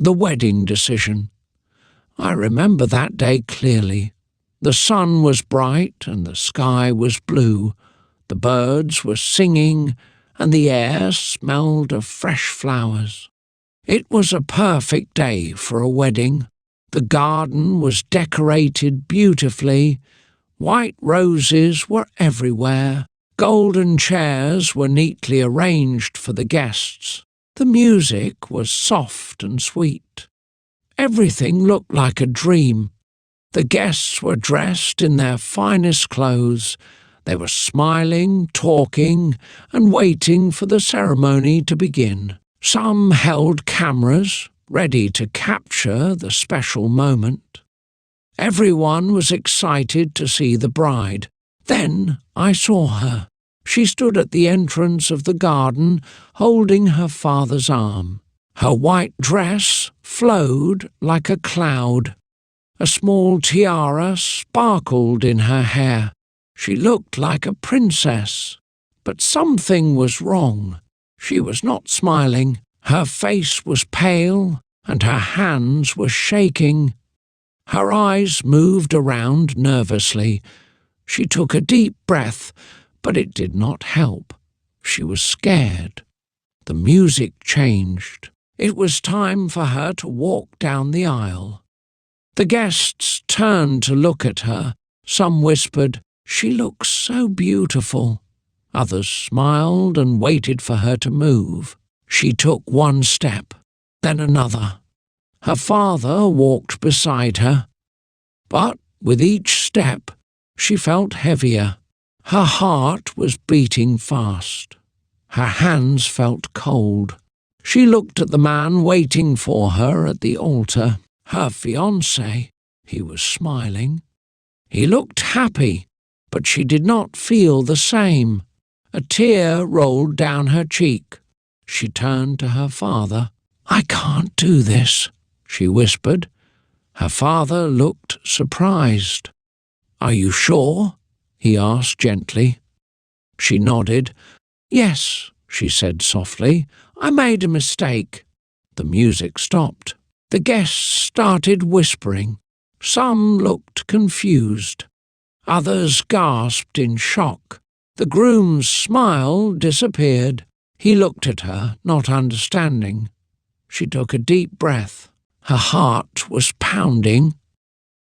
The wedding decision. I remember that day clearly. The sun was bright and the sky was blue. The birds were singing and the air smelled of fresh flowers. It was a perfect day for a wedding. The garden was decorated beautifully. White roses were everywhere. Golden chairs were neatly arranged for the guests. The music was soft and sweet. Everything looked like a dream. The guests were dressed in their finest clothes. They were smiling, talking, and waiting for the ceremony to begin. Some held cameras, ready to capture the special moment. Everyone was excited to see the bride. Then I saw her. She stood at the entrance of the garden, holding her father's arm. Her white dress flowed like a cloud. A small tiara sparkled in her hair. She looked like a princess. But something was wrong. She was not smiling. Her face was pale, and her hands were shaking. Her eyes moved around nervously. She took a deep breath, but it did not help. She was scared. The music changed. It was time for her to walk down the aisle. The guests turned to look at her. Some whispered, "She looks so beautiful." Others smiled and waited for her to move. She took one step, then another. Her father walked beside her. But with each step, she felt heavier. Her heart was beating fast. Her hands felt cold. She looked at the man waiting for her at the altar. Her fiancé. He was smiling. He looked happy, but she did not feel the same. A tear rolled down her cheek. She turned to her father. "I can't do this," she whispered. Her father looked surprised. "Are you sure?" he asked gently. She nodded. "Yes," she said softly. "I made a mistake." The music stopped. The guests started whispering. Some looked confused. Others gasped in shock. The groom's smile disappeared. He looked at her, not understanding. She took a deep breath. Her heart was pounding.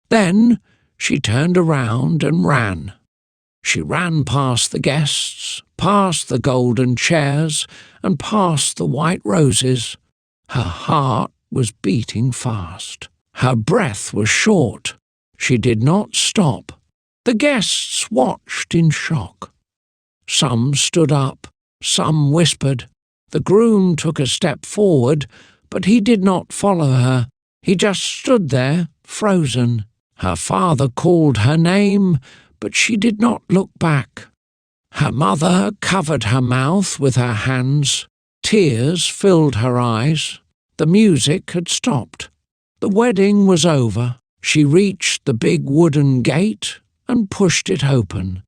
Then she turned around and ran. She ran past the guests, past the golden chairs, and past the white roses. Her heart was beating fast. Her breath was short. She did not stop. The guests watched in shock. Some stood up. Some whispered. The groom took a step forward, but he did not follow her. He just stood there, frozen. Her father called her name, but she did not look back. Her mother covered her mouth with her hands. Tears filled her eyes. The music had stopped. The wedding was over. She reached the big wooden gate and pushed it open.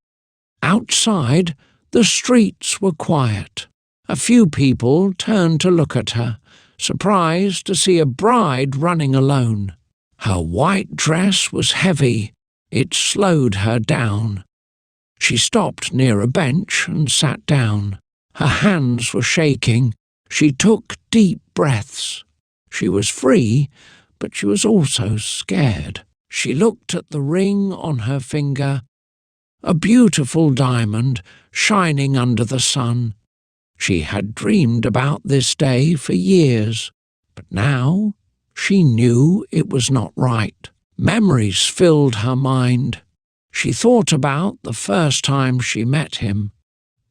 Outside, the streets were quiet. A few people turned to look at her, surprised to see a bride running alone. Her white dress was heavy. It slowed her down. She stopped near a bench and sat down. Her hands were shaking. She took deep breaths. She was free, but she was also scared. She looked at the ring on her finger, a beautiful diamond shining under the sun. She had dreamed about this day for years, but now she knew it was not right. Memories filled her mind. She thought about the first time she met him.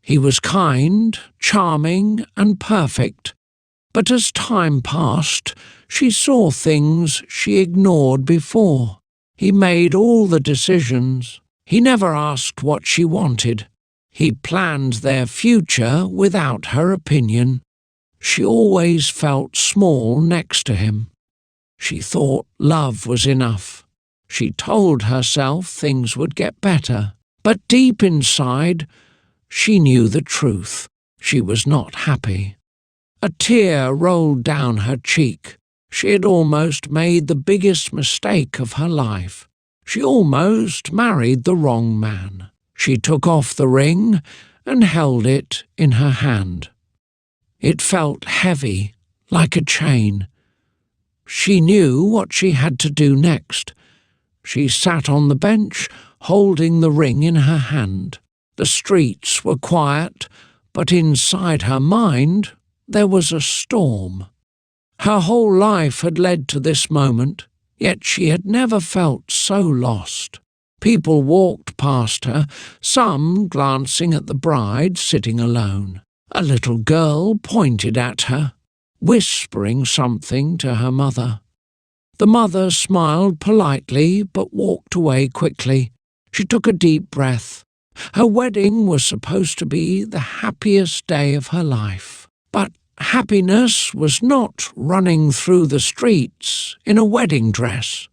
He was kind, charming, and perfect. But as time passed, she saw things she ignored before. He made all the decisions. He never asked what she wanted. He planned their future without her opinion. She always felt small next to him. She thought love was enough. She told herself things would get better. But deep inside, she knew the truth. She was not happy. A tear rolled down her cheek. She had almost made the biggest mistake of her life. She almost married the wrong man. She took off the ring and held it in her hand. It felt heavy, like a chain. She knew what she had to do next. She sat on the bench, holding the ring in her hand. The streets were quiet, but inside her mind there was a storm. Her whole life had led to this moment, yet she had never felt so lost. People walked past her, some glancing at the bride sitting alone. A little girl pointed at her, whispering something to her mother. The mother smiled politely but walked away quickly. She took a deep breath. Her wedding was supposed to be the happiest day of her life. But happiness was not running through the streets in a wedding dress.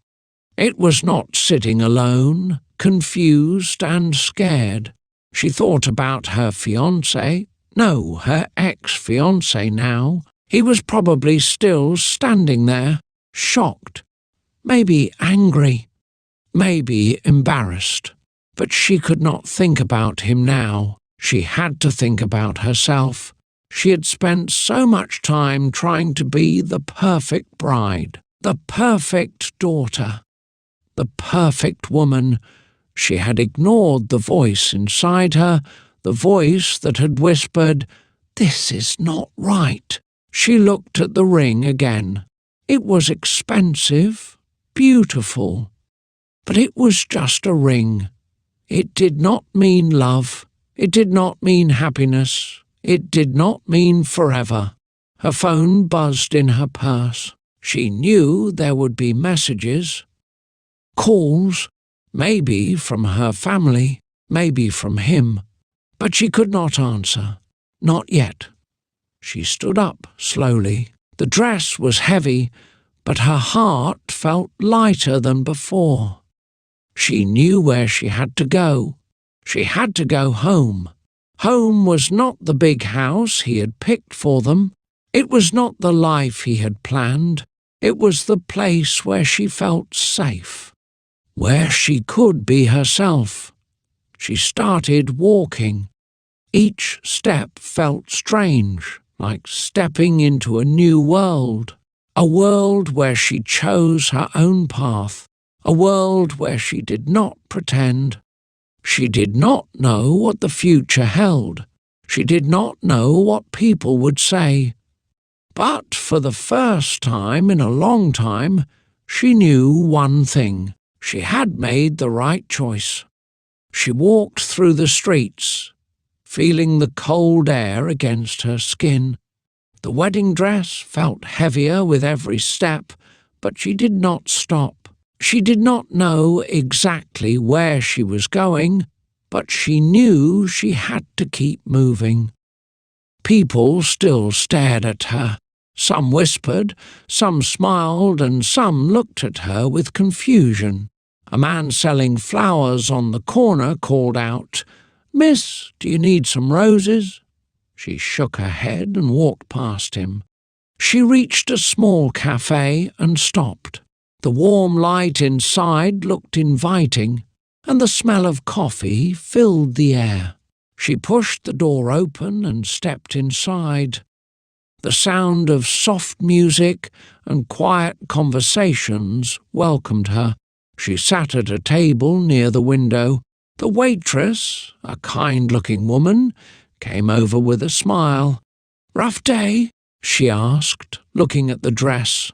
It was not sitting alone, confused and scared. She thought about her fiancé. No, her ex-fiancé now. He was probably still standing there, shocked, maybe angry, maybe embarrassed. But she could not think about him now. She had to think about herself. She had spent so much time trying to be the perfect bride, the perfect daughter, the perfect woman. She had ignored the voice inside her, the voice that had whispered, "This is not right." She looked at the ring again. It was expensive, beautiful, but it was just a ring. It did not mean love. It did not mean happiness. It did not mean forever. Her phone buzzed in her purse. She knew there would be messages, calls, maybe from her family, maybe from him. But she could not answer. Not yet. She stood up slowly. The dress was heavy, but her heart felt lighter than before. She knew where she had to go. She had to go home. Home was not the big house he had picked for them. It was not the life he had planned. It was the place where she felt safe, where she could be herself. She started walking. Each step felt strange, like stepping into a new world, a world where she chose her own path, a world where she did not pretend. She did not know what the future held. She did not know what people would say. But for the first time in a long time, she knew one thing. She had made the right choice. She walked through the streets, feeling the cold air against her skin. The wedding dress felt heavier with every step, but she did not stop. She did not know exactly where she was going, but she knew she had to keep moving. People still stared at her. Some whispered, some smiled, and some looked at her with confusion. A man selling flowers on the corner called out, "Miss, do you need some roses?" She shook her head and walked past him. She reached a small cafe and stopped. The warm light inside looked inviting, and the smell of coffee filled the air. She pushed the door open and stepped inside. The sound of soft music and quiet conversations welcomed her. She sat at a table near the window. The waitress, a kind-looking woman, came over with a smile. "Rough day?" she asked, looking at the dress.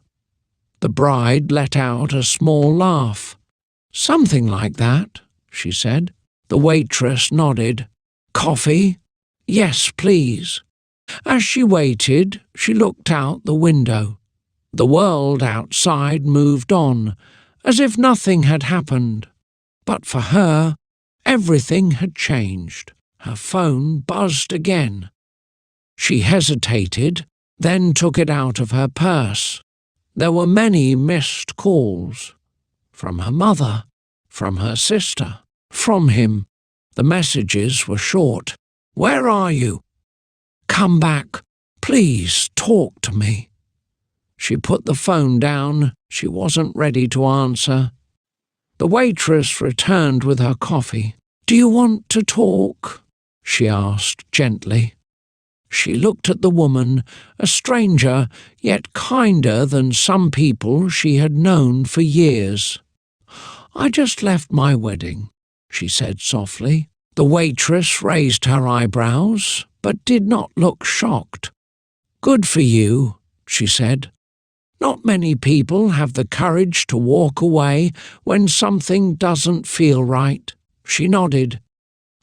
The bride let out a small laugh. "Something like that," she said. The waitress nodded. "Coffee?" "Yes, please." As she waited, she looked out the window. The world outside moved on, as if nothing had happened. But for her, everything had changed. Her phone buzzed again. She hesitated, then took it out of her purse. There were many missed calls. From her mother, from her sister, from him. The messages were short. "Where are you?" "Come back. Please talk to me." She put the phone down. She wasn't ready to answer. The waitress returned with her coffee. "Do you want to talk?" she asked gently. She looked at the woman, a stranger, yet kinder than some people she had known for years. "I just left my wedding," she said softly. The waitress raised her eyebrows, but did not look shocked. "Good for you," she said. "Not many people have the courage to walk away when something doesn't feel right." She nodded.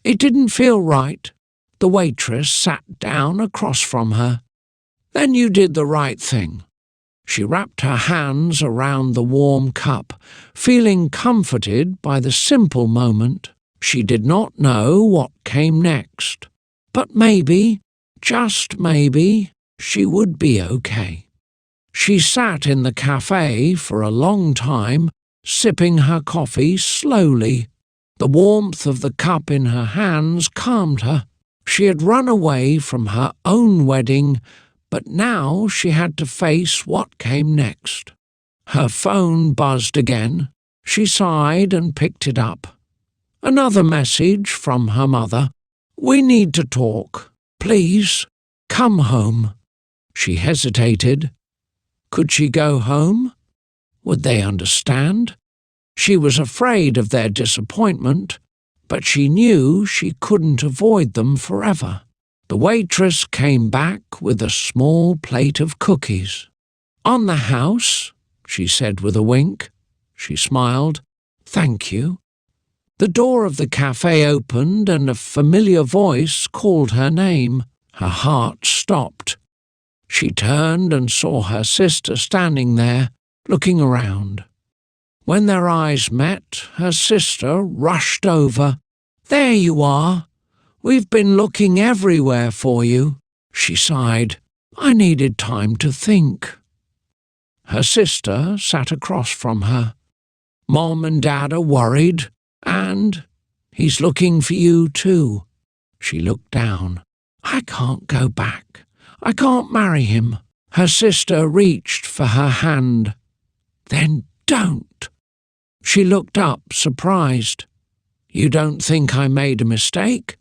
"It didn't feel right." The waitress sat down across from her. "Then you did the right thing." She wrapped her hands around the warm cup, feeling comforted by the simple moment. She did not know what came next, but maybe, just maybe, she would be okay. She sat in the cafe for a long time, sipping her coffee slowly. The warmth of the cup in her hands calmed her. She had run away from her own wedding, but now she had to face what came next. Her phone buzzed again. She sighed and picked it up. Another message from her mother. "We need to talk. Please, come home." She hesitated. Could she go home? Would they understand? She was afraid of their disappointment, but she knew she couldn't avoid them forever. The waitress came back with a small plate of cookies. "On the house," she said with a wink. She smiled. "Thank you." The door of the cafe opened and a familiar voice called her name. Her heart stopped. She turned and saw her sister standing there, looking around. When their eyes met, her sister rushed over. "There you are. We've been looking everywhere for you." She sighed. "I needed time to think." Her sister sat across from her. "Mom and Dad are worried, and he's looking for you too." She looked down. "I can't go back. I can't marry him." Her sister reached for her hand. "Then don't." She looked up, surprised. "You don't think I made a mistake?"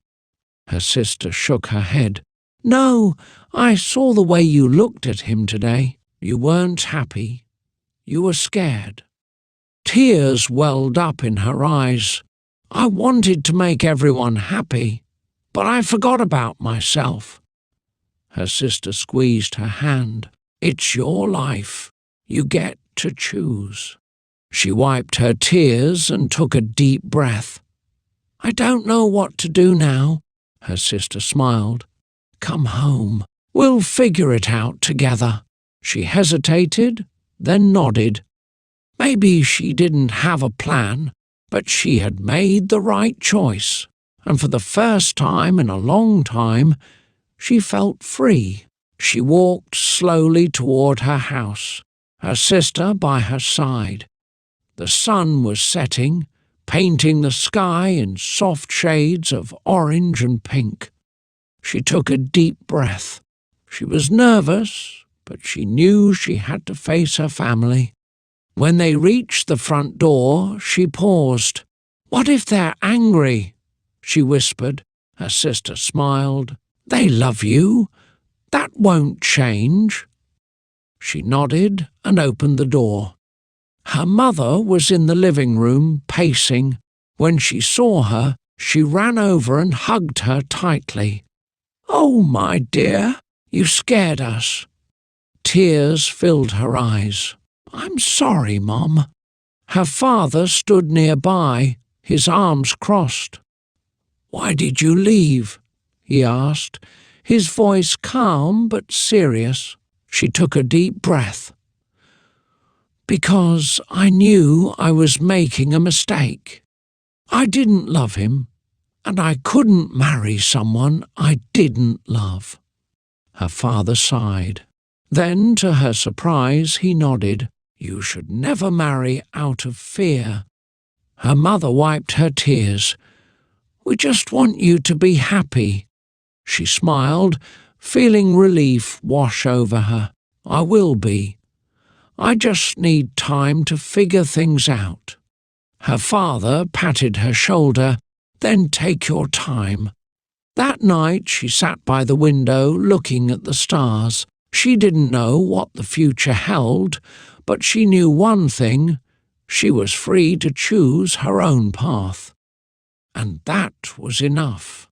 Her sister shook her head. "No, I saw the way you looked at him today. You weren't happy. You were scared." Tears welled up in her eyes. "I wanted to make everyone happy, but I forgot about myself." Her sister squeezed her hand. "It's your life. You get to choose." She wiped her tears and took a deep breath. "I don't know what to do now," her sister smiled. "Come home. We'll figure it out together." She hesitated, then nodded. Maybe she didn't have a plan, but she had made the right choice, and for the first time in a long time, she felt free. She walked slowly toward her house, her sister by her side. The sun was setting, painting the sky in soft shades of orange and pink. She took a deep breath. She was nervous, but she knew she had to face her family. When they reached the front door, she paused. "What if they're angry?" she whispered. Her sister smiled. "They love you. That won't change." She nodded and opened the door. Her mother was in the living room, pacing. When she saw her, she ran over and hugged her tightly. "Oh, my dear, you scared us." Tears filled her eyes. "I'm sorry, Mom." Her father stood nearby, his arms crossed. "Why did you leave?" he asked, his voice calm but serious. She took a deep breath. "Because I knew I was making a mistake. I didn't love him, and I couldn't marry someone I didn't love." Her father sighed. Then, to her surprise, he nodded. "You should never marry out of fear." Her mother wiped her tears. "We just want you to be happy." She smiled, feeling relief wash over her. "I will be. I just need time to figure things out." Her father patted her shoulder. "Then take your time." That night she sat by the window looking at the stars. She didn't know what the future held, but she knew one thing: she was free to choose her own path. And that was enough.